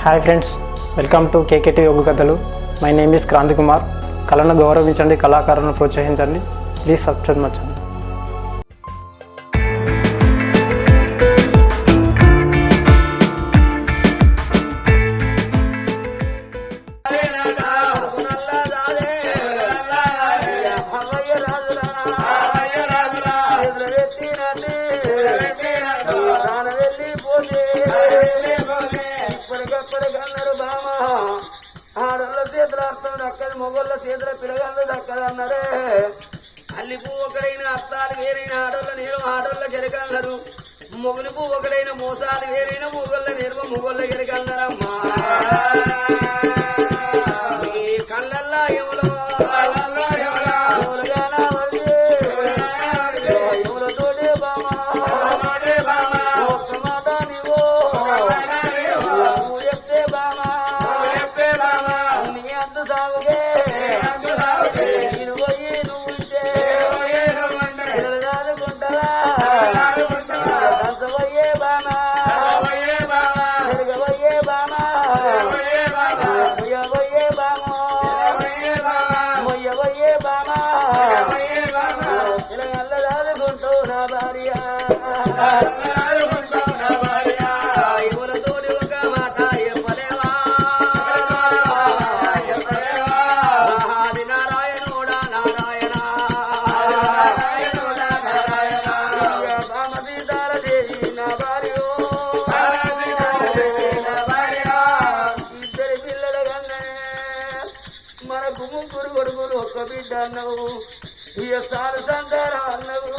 Hi friends, welcome to KKT యోగ కథలు. My name is Kranthi Kumar. కళను గౌరవించండి, కళాకారులను ప్రోత్సహించండి. Please subscribe my channel. ఆడోళ్ళ చేతులు అర్థం దక్కదు, మొగోళ్ళ చేతుల పిల్లగాళ్ళు దక్కదు అన్నారే. అల్లి పువ్వు ఒకడైన అత్తాలు వేరైన ఆడోళ్ళ నీరు ఆడోళ్ళ గెరగన్నారు. మొగులి పువ్వు ఒకడైన మోసాలు వేరైన మొగోళ్ళ నీరు మొగోళ్ళ గెరగన్నారమ్మా. కళ్ళల్లా ఎవలో మనకు ముగ్గురు కొడుకులు ఒక్క బిడ్డ అన్నవు, ఇక సారు సంతానం అన్నవు.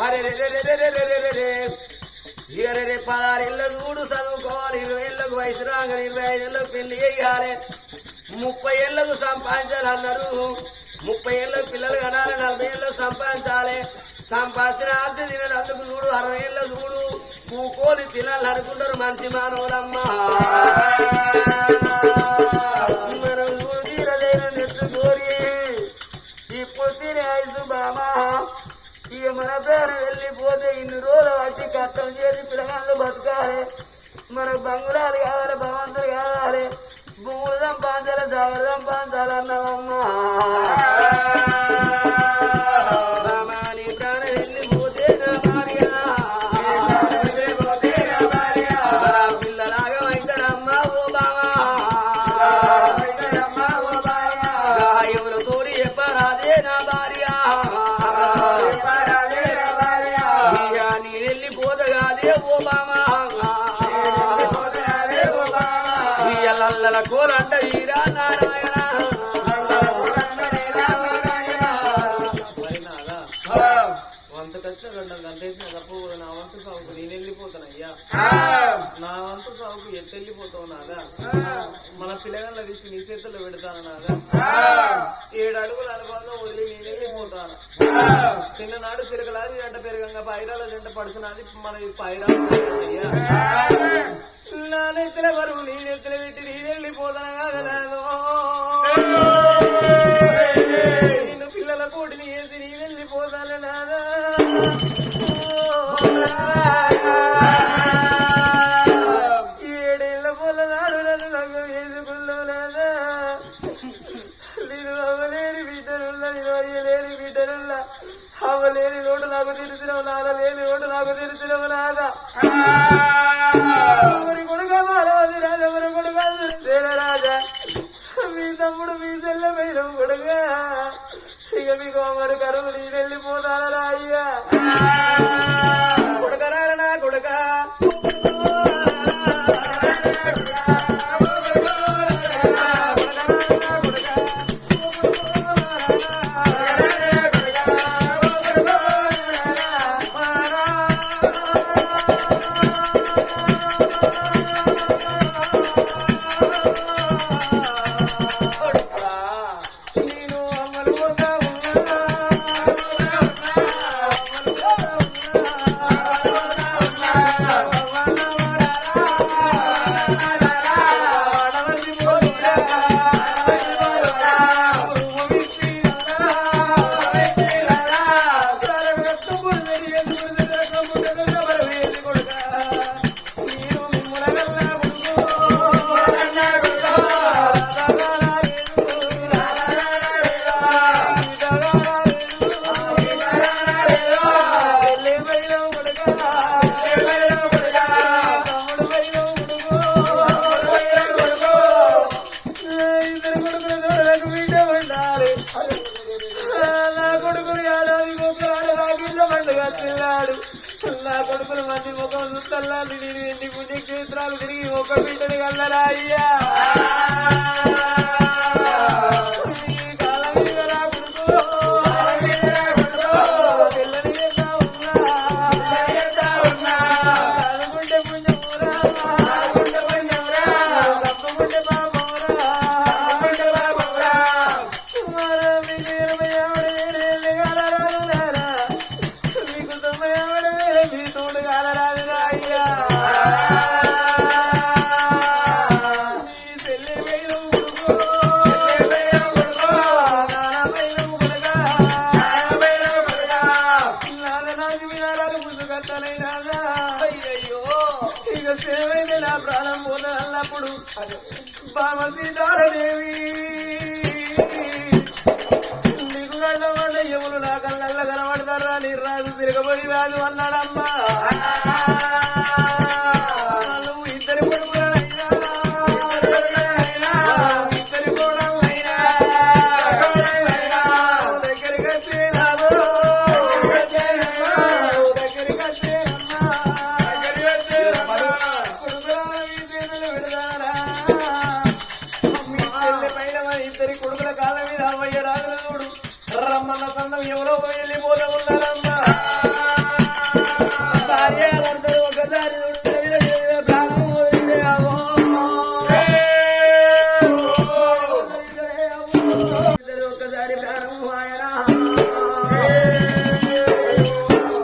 అరే రే 16 ఏళ్ళ చూడు చదువుకోవాలి, 20 ఏళ్ళకు వయసు రాగానే 25 ఏళ్ళకు పెళ్లి చేయాలి, 30 ఏళ్ళకు సంపాదించాలి అన్నారు. 30 ఏళ్ళకు పిల్లలు కనాలి, 40 ఏళ్ళకు సంపాదించాలి. సంపాదించిన ఆస్తి తినడానికి చూడు, 60 ఏళ్ళ చూడు కూకోని తినాలి అనుకుంటారు మనిషి మానవులమ్మా. మనం చూడు తీరదైన నెత్తుకోరి ఇప్పుడు తినే ఐసు బామా. ఇక మన పేరు వెళ్ళిపోతే ఇన్ని రోజులు బట్టి కష్టం చేసి పిల్లగాళ్ళు బతకాలి. మనకు బంగుళాలు కావాలి, భవంతులు కావాలి, భూములు సంపాదించాలి, జాగ్రత్త సంపాదించాలన్నామమ్మా. కోలంట ఈరా నారాయణ వంత ఖర్చు గంటేసిన తప్పు నా వంతు సాగుకు నేను వెళ్ళిపోతానయ్యా. నా వంతు సాగుకు ఎత్తెళ్ళిపోతావు నాదా. మన పిల్లగాళ్ళ తీసి నీ చేతుల్లో పెడతాను నాదా. 7 అడుగుల అనుబంధం వదిలి నేను వెళ్ళిపోతాను. చిన్ననాడు సిరకలాది జంట పెరగంగా పైరాల జంట పడుచున్నది మన పైరాలు అయ్యా. నా నెత్తల బరువు నీ నెత్తల పెట్టి నేను వెళ్ళిపోతాను కాగలదు. నిన్ను పిల్లల కోటిని వేసి నేను వెళ్ళిపోతాను నాదా. ఏడేళ్ల పొల నాడు నన్ను లంగ వేసుకున్నావు నాదా. నేను అవ్వలేని బిడ్డనుల్లా, నేను అయ్యలేని బిడ్డనుల్లా. అవ్వలేని నోటు నాకు తెలిసినవు నాదా, లేని నోటు నాకు తెలిసినవు నాదా. రాజా మీ తమ్ముడు మీ చెల్లె మేడం కొడుగా, ఇక మీకు మరి కరువు నీ వెళ్ళిపోతారా అయ్యా. కొడుకరాల నా కొడుక నేను అమ్మలు పోతా ఉన్నా సంవత్సరాలు తిరిగి ఒక బిడ్డని కల్లరా అయ్యా కాలం మీద నా కొడుకు పిల్లని ఎట్లా ఉన్నా అనుకుంటే పుణ్యమురా తప్పకుంటే పాపమురా మీకు తొమ్మిది మీ తోడు కాలరాదురా అయ్యా మీ తెల్లి వేలు ఇక సేవైంది నా ప్రాణం పోదన్నప్పుడు బామ సీతారదేవి నీకు కళ్ళ ఎవరు నా కళ్ళ కనబడతారా నీ రాజు తిరగబడి రాజు అన్నాడమ్మా నువ్వు ఇద్దరి కొడుకులైనా ఇద్దరి కోడలైనా దగ్గరికి వచ్చేనావు దగ్గరికి వచ్చేనమ్మా కొడుకులా మీ చేతులు పెడతారా మీ చెల్లి పైన ఇద్దరి కొడుకుల కాళ్ళ మీద అమ్మయ్య రాజులు చూడు రమ్మన్న సన్నం ఎవరో వెళ్ళిపోతూ ఉన్నారమ్మా భార్య భర్తలు ఒకసారి ప్రాణం వదిలేవో ఒక్కసారి ప్రాణం ఆయన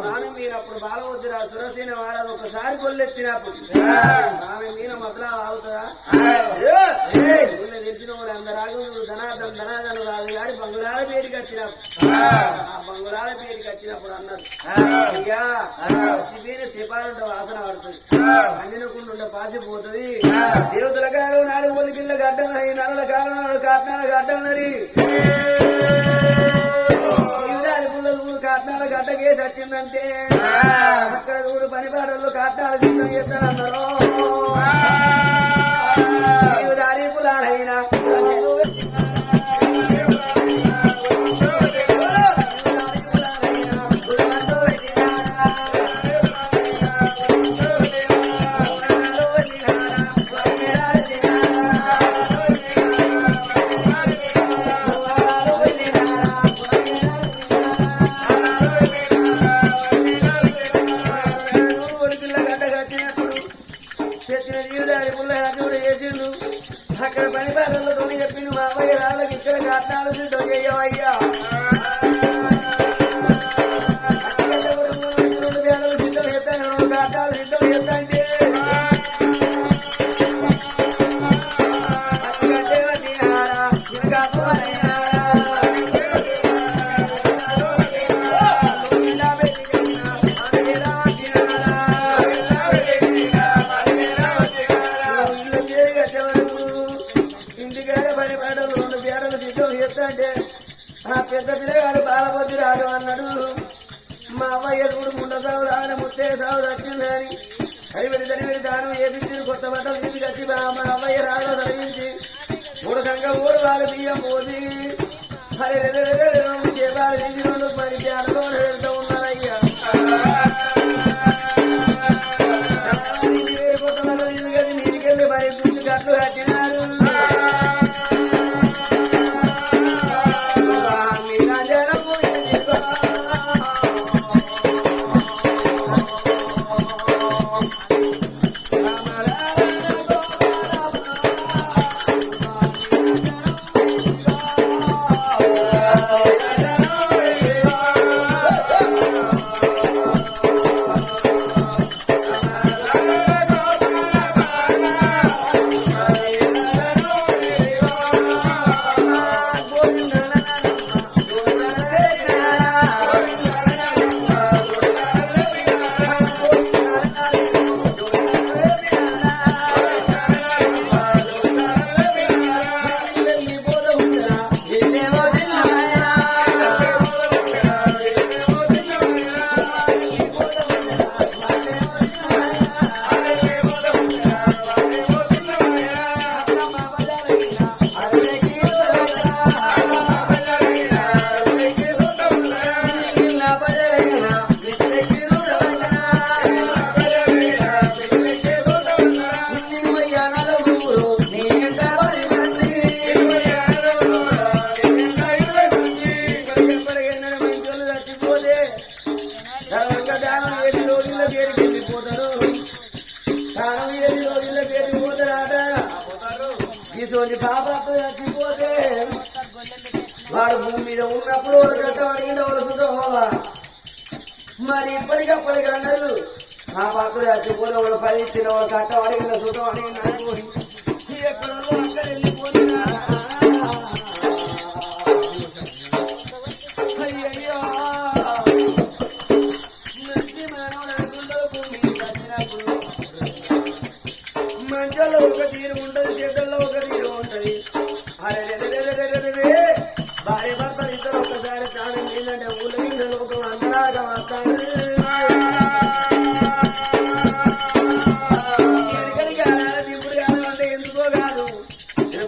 ప్రాణం మీరప్పుడు బాలవద్దురా సురసేన వారదు ఒకసారి గొల్లెత్తినప్పుడు ప్రాణం మీన మొదలా ఆగుతుందా తెలిసిన వాళ్ళు అందరు ఆగుతున్నారు ధనాదను రాదు గారి బంగుళాల పేరుకి వచ్చినప్పుడు ఆ బంగుళాల పేరుకి వచ్చినప్పుడు అన్నారు అయ్యా చచ్చిపోయిన శిపాలంటే వాసన పడుతుంది అంజనకుండా పాసిపోతుంది దేవతల గారు నాడు ఒలికిళ్ళ గడ్డనరి నరుల కారు నాడు కాట్నాల గడ్డనరి చూడు కాట్నాల గడ్డకే చచ్చిందంటే అక్కడ చూడు పనిపాటల్లో కాట్నాల సిద్ధం చేస్తానన్నారు దారి పులారైనా అక్కడ పని పాటలతో చెప్పిండు మా అబ్బాయి రాళ్ళకి ఇక్కడ కాట్నాలు సిద్ధం చెయ్యవయ్యా రెండు వేళలు సిద్ధం చేస్తాను రెండు కాటాలు సిద్ధం చేస్తా అంటే పెద్ద పిల్లగాడు బాలబొద్దు రాడు అన్నాడు మా అవ్వయ్య చూడు ముండ సాగు రాని ముత్తే సాగు వచ్చిందని తడివిడి దానం ఏపించి కొత్త బట్టలు తీసి కచ్చి మన అవ్వయ్య రాజు తరిగించి ఉడకంగా ఊరు వాళ్ళ బియ్యం పోసి మరి రెండు చేపాలు తీసి రెండు మరి పేడలో వెళ్తూ ఉన్నారయ్యా కొత్త బట్టలు తీసి కచ్చి నీటికెళ్ళి మరి గుంజు కట్లు కట్టినారు చచ్చిపోతే దానం ఏది రోజుల్లో పేరుకి వెళ్ళిపోతారు దానం ఏది రోజుల్లో పేరుకి పోతారాట ఇటువంటి పాపతో చచ్చిపోతే వాడు భూమి మీద ఉన్నప్పుడు వాళ్ళు కట్టమడిగిన వాళ్ళు సుఖమా మరి ఇప్పటికప్పటికి అన్నారు ఆ భక్తుడు చచ్చిపోతే వాళ్ళు పని ఇచ్చిన వాళ్ళు కట్టమడిగిన సుఖం అడిగిన అనుకోని ఎక్కడ అక్కడ వెళ్ళిపోతున్నా అయ్యయ్యో మంచి మానవుడు అనుకుంటారు భూమి కట్టినప్పుడు మంచంలో ఒక తీరు ఉంటది చెడ్డల్లో ఒక తీరు ఉంటది అరే భార్య భర్త ఇద్దరు ఒకసారి కాలం ఏంటంటే ఊళ్ళ మీద లోకం అందరాగా వస్తాడు దిప్పుడు కాలం అంటే ఎందుకో కాదు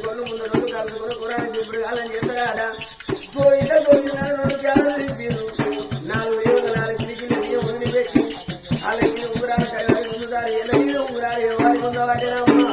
కొళ్ళు ముందు రెండు కలుసుకుని కురాని దిప్పుడు కాలం చెప్తాడా పోయిన పోయినారు 2 క్యాలలు తెచ్చారు 4 వేలు 4 పిడికిలు బియ్యం వదిలిపెట్టి అలా ఇది ఊరాలు ముందుదారు ఎలా మీద ఊరాలు ఎవరికి ఉందో వాటేనమ్మా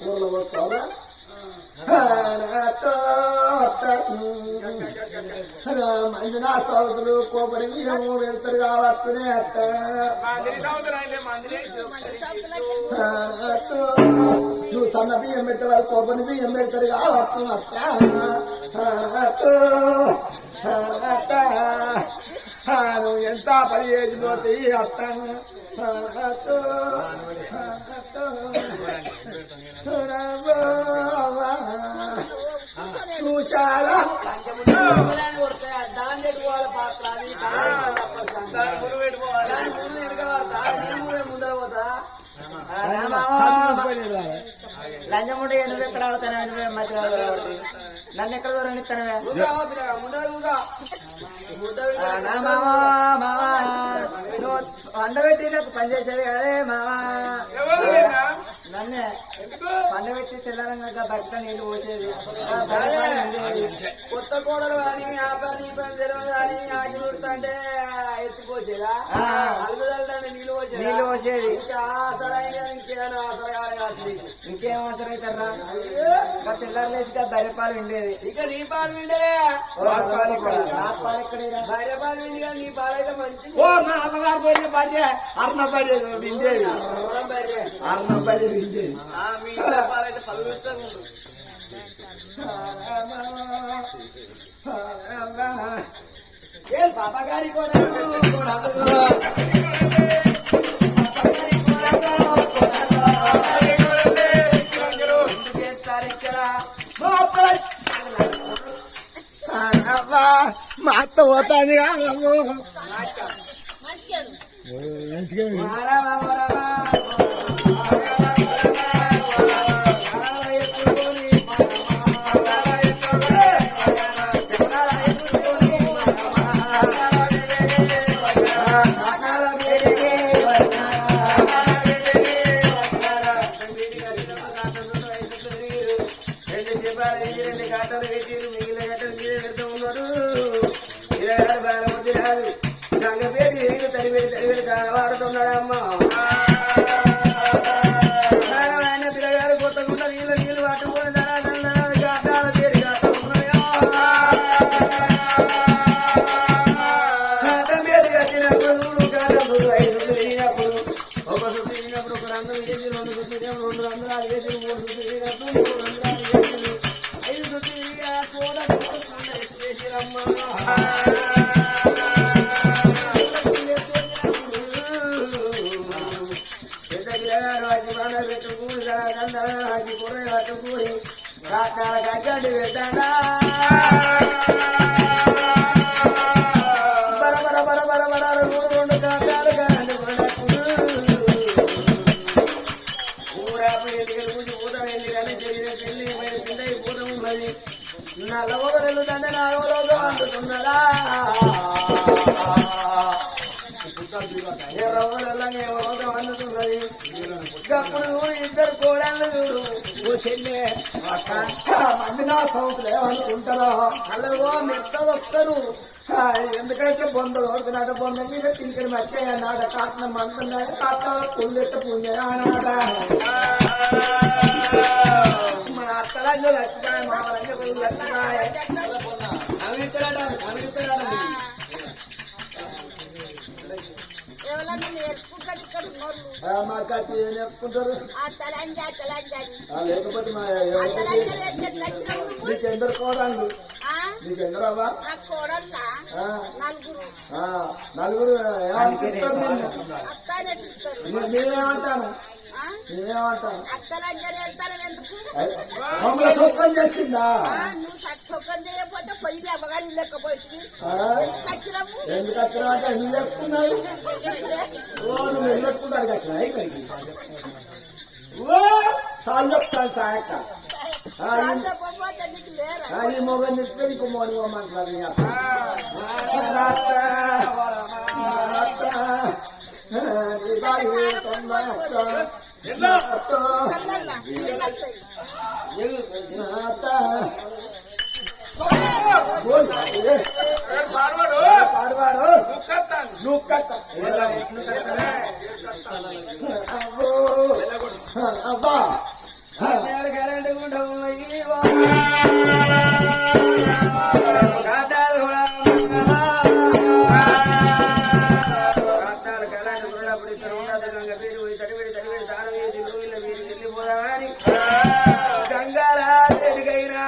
కూరలో పోసుకోవాలా మంది నా సౌతులు కొబ్బరి బియ్యము పెడతారు కావచ్చునే అత్త నువ్వు సన్న బియ్యం పెట్టే వాళ్ళు కొబ్బరి బియ్యం పెడతారు కావచ్చు అత్త నువ్వు ఎంత పని చేసిపోతే అత్త చూశారా ముందర పోతా లంచముంటే నువ్వు ఎక్కడ అవుతానే నువ్వే మధ్య నన్ను ఎక్కడ దూరం ఇస్తానవే మామా నువ్వు పండబెట్టి నాకు పనిచేసేది కదే మామా నన్నే పండబెట్టి తెల్లారంగా బట్ట నీళ్ళు పోసేది కొత్త కోడలు అని ఆ పని ఈ పని తెలియదు అని ఆగి అంటే ఎత్తిపోసేదా అలుగుదలంటే నీళ్ళు పోసేది ఇంకా ఆసరైన ఇంకేమైనా ఆసరగానే కాదు ఇంకేం ఆసర అవుతారా తెల్లారు లేచి బర్రెపాలు ఉండేది ఇక నీ పాలు విండలే పాలు ఎక్కడేరా బర్రెపాలు విండి కానీ నీ పాలు అయితే మంచి అర్ణపడేది విండేది అర్ణపడేది విండేది పాలైతే పలుగుతుంది ఏ బాబా గారి కూడా మా అత్త పోతాను వాడుతున్నాడమ్మా పిల్లగారు కొత్తకుండా నీళ్ళు పట్టుకొని గాటాల పేరు గాటం పేరు కట్టినప్పుడు గాటం 5 తిరిగినప్పుడు ఒక సుట్టు తిరిగినప్పుడు ఒక రంగు వేసి 2 సుట్టు 2 రంగులు వేసి 3 సుట్టు తిరిగినప్పుడు 3 రంగులు వేసి 5 సుట్టు తిరిగి పెట్టుకుని కూర కట్టుకుని గడ్డి పెట్టాడా బర బర బర బర బర రెండు కాటాలు కరెంటు ఊరాపు ఎన్నికలు పూజ పూతం ఎన్నికలు జరిగిన పెళ్లి పిండి పూతం ఉన్నది నల్లవగలు తండ్రి నాగలోకి అందుతున్నారా ఎర్రవగలకి ఎవరోగం అందుతున్నది అప్పుడు ఇద్దరు కోడళ్ళు చూడు చెల్లె మంది నా సంవత్సరం ఏమనుకుంటారో అలాగో మెత్త వస్తారు ఎందుకంటే బొంద కొడుతున్నాడు బొంద మీద తింకరి మర్చాయి అన్నాడ కాటన మంతున్నాయి కాటన పుల్లెత్త పుణ్య అన్నాడ మన అత్తరాజు లచ్చిపోయి మా లచ్చిపోయి మాకు ఏం చెప్పుకుంటారు లేకపోతే నీకెందరు కోడాళ్ళు నీకెందరవ్వా నలుగురు నేనేమంటాను నేనేమంటాను మమ్మల్ని సొక్కం చేసిందా ఎందుకు వచ్చినా అంటే ఎందుకు చేసుకున్నాడు నువ్వు వెళ్ళట్టుకుంటాడు వచ్చినా ఇక్కడికి చాలు చెప్తాను సాయక్క ఈ మొగ నిట్టు నీకు మోని పోమంటారు నీ అసలు పాడవాడు నువ్వు కట్ట అబ్బా కరెంటు గుండా గంగారా ఎదుగైనా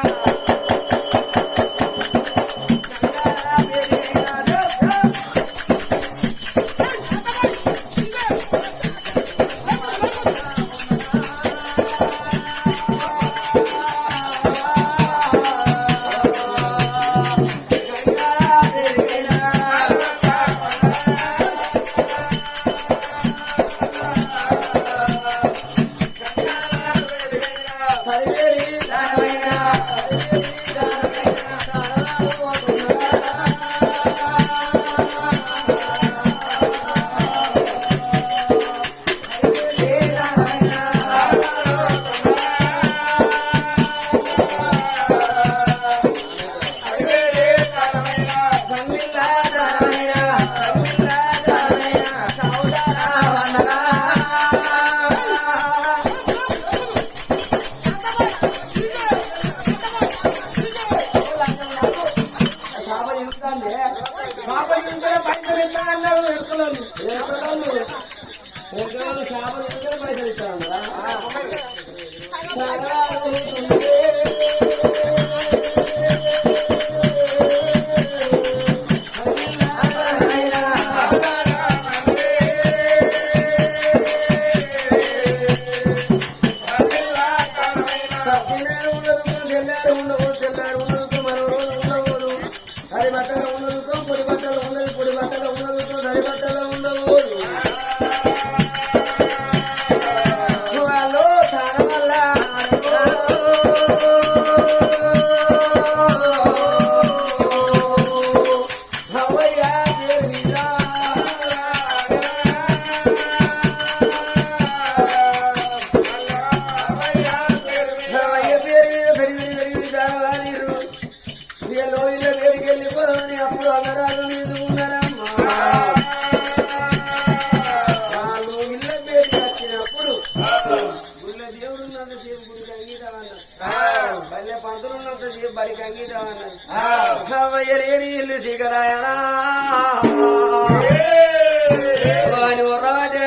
బడికి అంగీతం అన్నది ఇల్లు శ్రీకరాయనా అని ఉర్రవాటి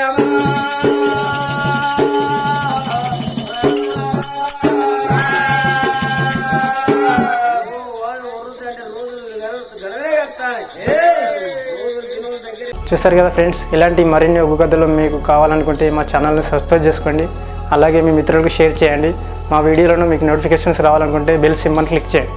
చూసారు కదా ఫ్రెండ్స్, ఇలాంటి మరిన్ని ఒగ్గు కథలు మీకు కావాలనుకుంటే మా ఛానల్ని సబ్స్క్రైబ్ చేసుకోండి. అలాగే మీ మిత్రులకు షేర్ చేయండి. మా వీడియోలను మీకు నోటిఫికేషన్స్ రావాలనుకుంటే బెల్ సింబల్ క్లిక్ చేయండి.